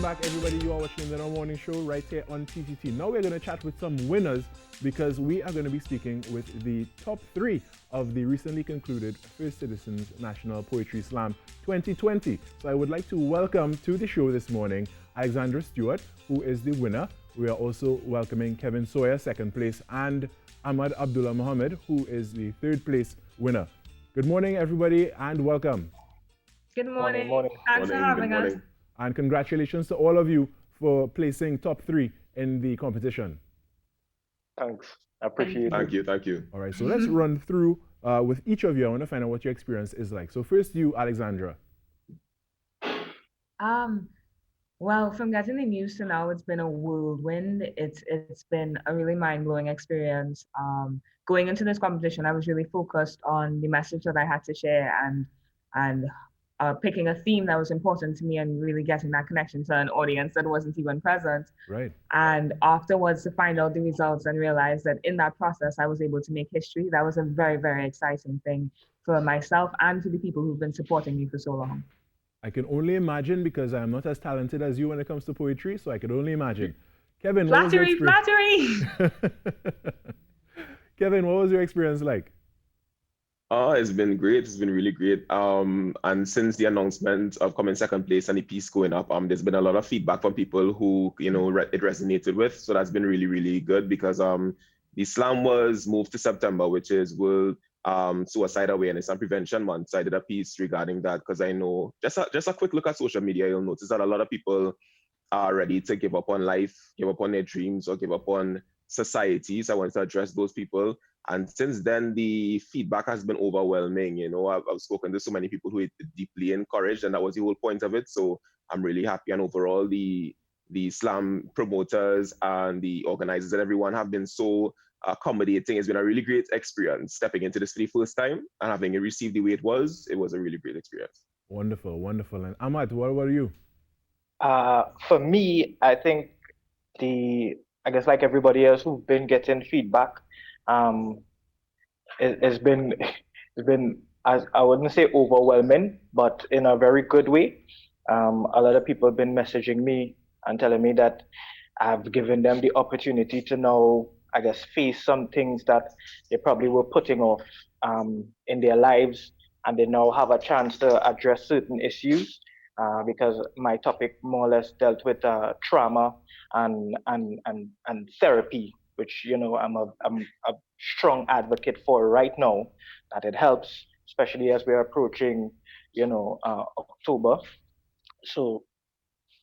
Back, everybody. You are watching the Morning Show right here on TTT. Now we're going to chat with some winners because we are going to be speaking with the top three of the recently concluded First Citizens National Poetry Slam 2020. So I would like to welcome to the show this morning Alexandra Stewart, who is the winner. We are also welcoming Kevin Sawyer, second place, and Ahmad Abdullah Mohammed, who is the third place winner. Good morning, everybody, and welcome. Good morning. Morning. Thanks for having us. And congratulations to all of you for placing top three in the competition. Thanks. I appreciate it. Thank you. All right, so let's run through with each of you. I want to find out what your experience is like. So first you, Alexandra. Well, from getting the news to now, it's been a whirlwind. It's been a really mind-blowing experience. Going into this competition, I was really focused on the message that I had to share and picking a theme that was important to me and really getting that connection to an audience that wasn't even present. Right. And afterwards to find out the results and realize that in that process, I was able to make history. That was a very, very exciting thing for myself and for the people who've been supporting me for so long. I can only imagine because I'm not as talented as you when it comes to poetry, so I could only imagine. Kevin, flattery. Kevin, what was your experience like? It's been great. It's been really great. And since the announcement of coming second place and the piece going up, there's been a lot of feedback from people who, it resonated with. So that's been really, really good because the slam was moved to September, which is World Suicide Awareness and Prevention Month. So I did a piece regarding that because I know just a quick look at social media, you'll notice that a lot of people are ready to give up on life, give up on their dreams, or give up on society. So I wanted to address those people. And since then, the feedback has been overwhelming. I've spoken to so many people who are deeply encouraged, and that was the whole point of it. So I'm really happy. And overall, the slam promoters and the organizers and everyone have been so accommodating. It's been a really great experience stepping into this for the first time and having it received the way it was. It was a really great experience. Wonderful, wonderful. And Ahmad, what about you? For me, I think I guess like everybody else who've been getting feedback, it's been as I wouldn't say overwhelming, but in a very good way. A lot of people have been messaging me and telling me that I've given them the opportunity to now, I guess, face some things that they probably were putting off in their lives, and they now have a chance to address certain issues. Because my topic more or less dealt with trauma and therapy, which I'm a strong advocate for right now. That it helps, especially as we're approaching October. So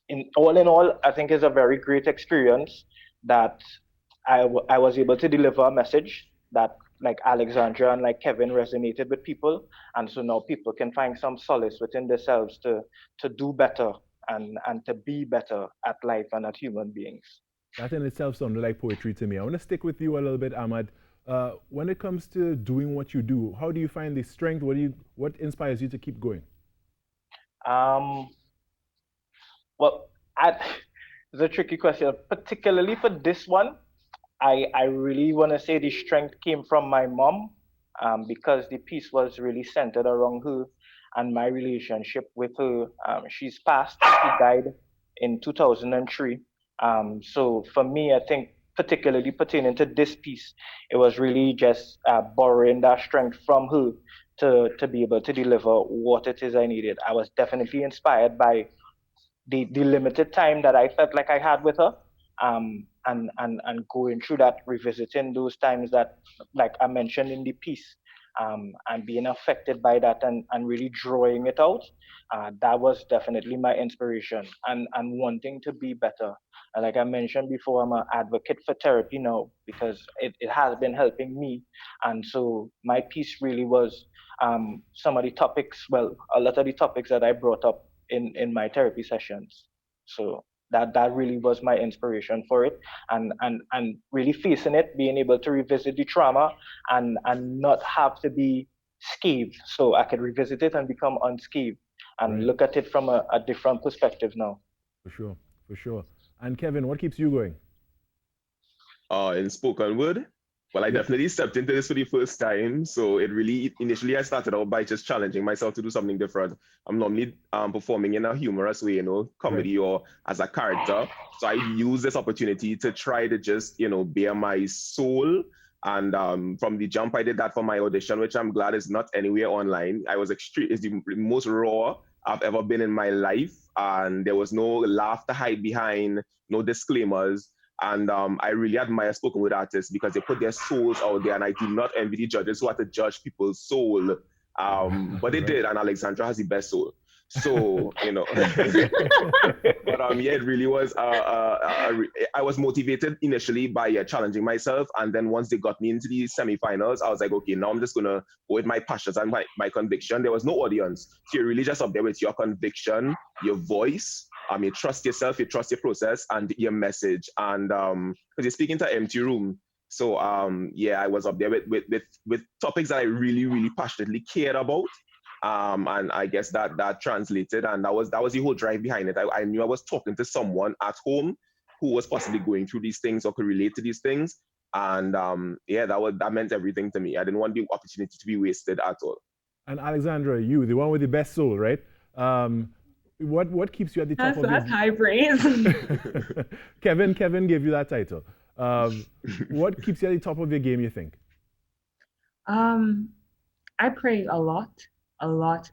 in all, I think it's a very great experience that I was able to deliver a message that like Alexandra and like Kevin resonated with people, and so now people can find some solace within themselves to do better and to be better at life and at human beings. That in itself sounded like poetry to me. I want to stick with you a little bit, Ahmad. When it comes to doing what you do, how do you find the strength? What inspires you to keep going? Well, it's a tricky question, particularly for this one. I really want to say the strength came from my mom, because the piece was really centered around her and my relationship with her. She's passed. She died in 2003. So for me, I think particularly pertaining to this piece, it was really just borrowing that strength from her to be able to deliver what it is I needed. I was definitely inspired by the limited time that I felt like I had with her, and going through that, revisiting those times that, like I mentioned in the piece, and being affected by that and really drawing it out. That was definitely my inspiration and wanting to be better. And like I mentioned before, I'm an advocate for therapy now because it has been helping me. And so my piece really was some of the topics, well, a lot of the topics that I brought up in my therapy sessions. So that really was my inspiration for it, and really facing it, being able to revisit the trauma and not have to be scathed, so I could revisit it and become unscathed and look at it from a different perspective now. For sure, for sure. And Kevin, what keeps you going? In spoken word, Well, I Yeah. definitely stepped into this for the first time. So it really, initially, I started out by just challenging myself to do something different. I'm normally performing in a humorous way, Right. comedy or as a character. So I use this opportunity to try to just, bare my soul. And from the jump, I did that for my audition, which I'm glad is not anywhere online. I was extreme, it's the most raw I've ever been in my life. And there was no laugh to hide behind, no disclaimers. And I really admire spoken word artists because they put their souls out there, and I do not envy the judges who have to judge people's soul. But they Right. did, and Alexandra has the best soul. So, but yeah, it really was. I was motivated initially by challenging myself, and then once they got me into the semifinals, I was like, okay, now I'm just gonna go with my passions and my conviction. There was no audience, so you're really just up there with your conviction, your voice. You trust yourself, you trust your process, and your message. And because you're speaking to an empty room, so yeah, I was up there with topics that I really, really passionately cared about. And I guess that translated, and that was the whole drive behind it. I knew I was talking to someone at home who was possibly going through these things or could relate to these things, and yeah, that meant everything to me. I didn't want the opportunity to be wasted at all. And Alexandra, you, the one with the best soul, right? What keeps you at the top of That's your high praise. Kevin gave you that title. What keeps you at the top of your game, you think? I pray a lot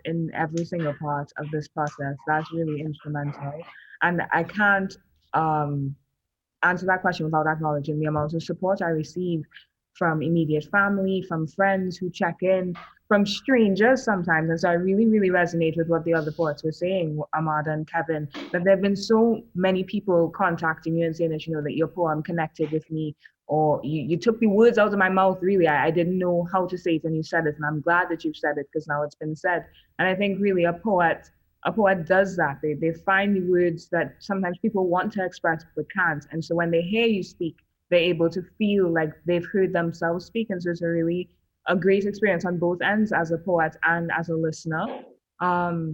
in every single part of this process. That's really instrumental. And I can't um, answer that question without acknowledging the amount of support I receive from immediate family, from friends who check in, from strangers sometimes. And so I really, really resonate with what the other poets were saying, Ahmad and Kevin, that there have been so many people contacting you and saying that, that your poem connected with me, or you took the words out of my mouth, really. I didn't know how to say it and you said it. And I'm glad that you've said it because now it's been said. And I think really a poet does that. They find the words that sometimes people want to express but can't. And so when they hear you speak, they're able to feel like they've heard themselves speak. And so it's a great experience on both ends as a poet and as a listener.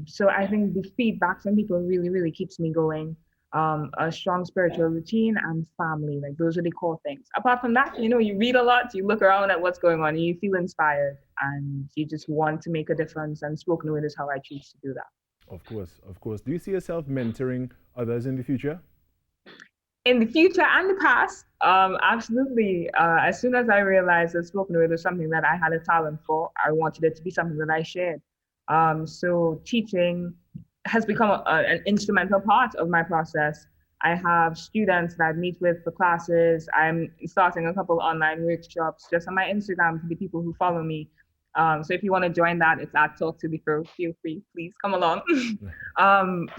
So I think the feedback from people really, really keeps me going. A strong spiritual routine and family, like those are the core things. Apart from that, you read a lot, you look around at what's going on, and you feel inspired, and you just want to make a difference. And spoken word is how I choose to do that. Of course, of course. Do you see yourself mentoring others in the future? In the future and the past, absolutely. As soon as I realized that spoken word was something that I had a talent for, I wanted it to be something that I shared. So teaching has become an instrumental part of my process. I have students that I meet with for classes. I'm starting a couple online workshops just on my Instagram for the people who follow me. So if you want to join that, it's at Talk to the Pro. Feel free, please come along.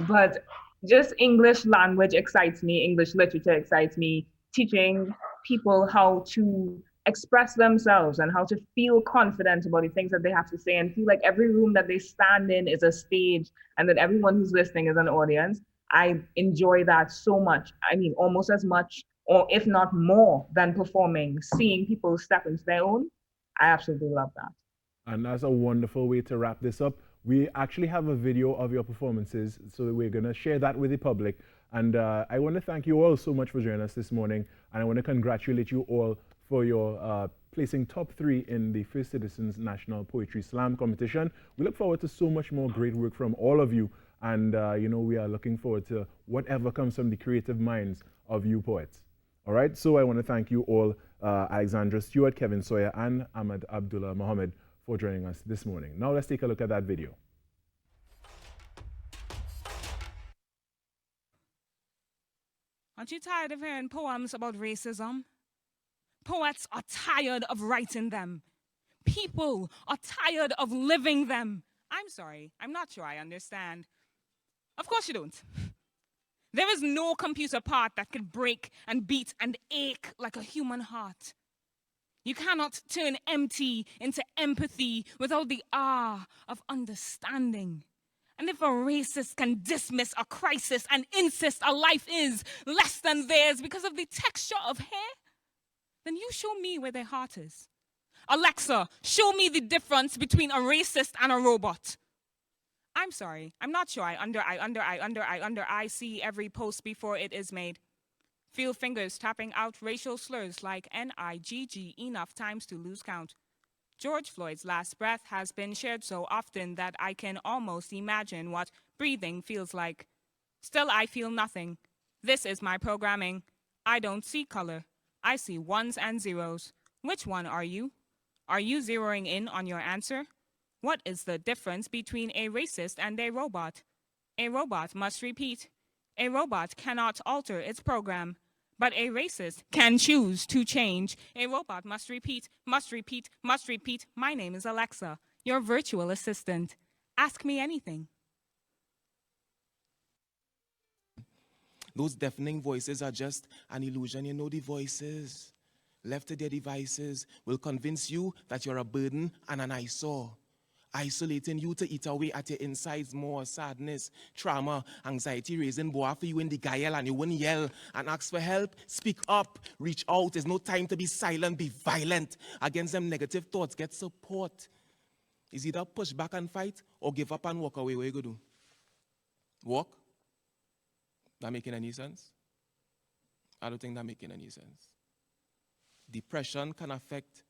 But just English language excites me, English literature excites me, teaching people how to express themselves and how to feel confident about the things that they have to say and feel like every room that they stand in is a stage and that everyone who's listening is an audience. I enjoy that so much. I mean, almost as much, or if not more, than performing, seeing people step into their own. I absolutely love that. And that's a wonderful way to wrap this up. We actually have a video of your performances, so we're going to share that with the public. And I want to thank you all so much for joining us this morning. And I want to congratulate you all for your placing top 3 in the First Citizens National Poetry Slam competition. We look forward to so much more great work from all of you. And, we are looking forward to whatever comes from the creative minds of you poets. All right, so I want to thank you all, Alexandra Stewart, Kevin Sawyer, and Ahmad Abdullah Mohammed, for joining us this morning. Now let's take a look at that video. Aren't you tired of hearing poems about racism? Poets are tired of writing them. People are tired of living them. I'm sorry, I'm not sure I understand. Of course you don't. There is no computer part that could break and beat and ache like a human heart. You cannot turn empty into empathy without the of understanding. And if a racist can dismiss a crisis and insist a life is less than theirs because of the texture of hair, then you show me where their heart is. Alexa, show me the difference between a racist and a robot. I'm sorry, I'm not sure I see every post before it is made. Feel fingers tapping out racial slurs like NIGG enough times to lose count. George Floyd's last breath has been shared so often that I can almost imagine what breathing feels like. Still, I feel nothing. This is my programming. I don't see color. I see ones and zeros. Which one are you? Are you zeroing in on your answer? What is the difference between a racist and a robot? A robot must repeat. A robot cannot alter its program. But a racist can choose to change. A robot must repeat, must repeat, must repeat. My name is Alexa, your virtual assistant. Ask me anything. Those deafening voices are just an illusion. You know, the voices, left to their devices, will convince you that you're a burden and an eyesore, isolating you to eat away at your insides more sadness, trauma, anxiety, raising boy for you in the guile, and you won't yell and ask for help. Speak up, reach out. There's no time to be silent, be violent. Against them negative thoughts, get support. Is either push back and fight or give up and walk away. What you gonna do? Walk? That making any sense? I don't think that making any sense. Depression can affect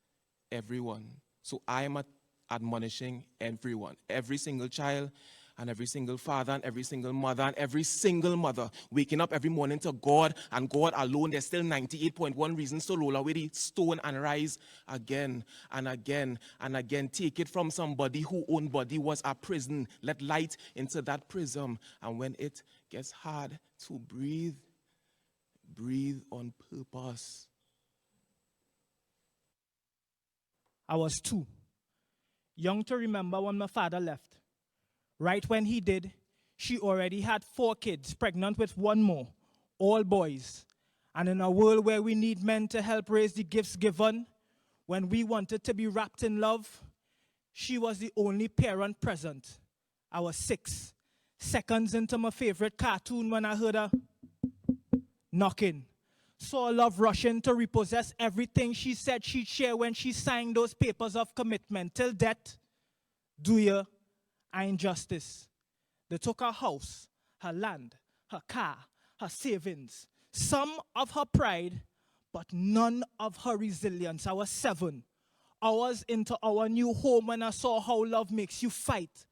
everyone. So I am admonishing everyone, every single child and every single father and every single mother and every single mother waking up every morning to God and God alone. There's still 98.1 reasons to roll away the stone and rise again and again and again. Take it from somebody whose own body was a prison. Let light into that prism. And when it gets hard to breathe, breathe on purpose. I was 2, young to remember when my father left. Right when he did, she already had 4 kids, pregnant with 1 more, all boys. And in a world where we need men to help raise the gifts given, when we wanted to be wrapped in love, she was the only parent present. I was 6, seconds into my favorite cartoon when I heard her knocking. Saw love rushing to repossess everything she said she'd share when she signed those papers of commitment. Till death, do you, and injustice. They took her house, her land, her car, her savings, some of her pride, but none of her resilience. I was 7 hours into our new home when I saw how love makes you fight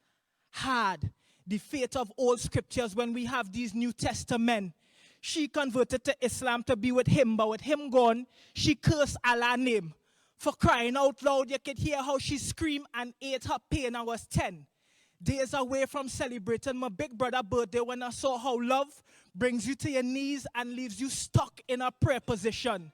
hard. The fate of old scriptures when we have these New Testament. She converted to Islam to be with him, but with him gone, she cursed Allah's name. For crying out loud, you could hear how she screamed and ate her pain. I was 10 days away from celebrating my big brother's birthday when I saw how love brings you to your knees and leaves you stuck in a prayer position.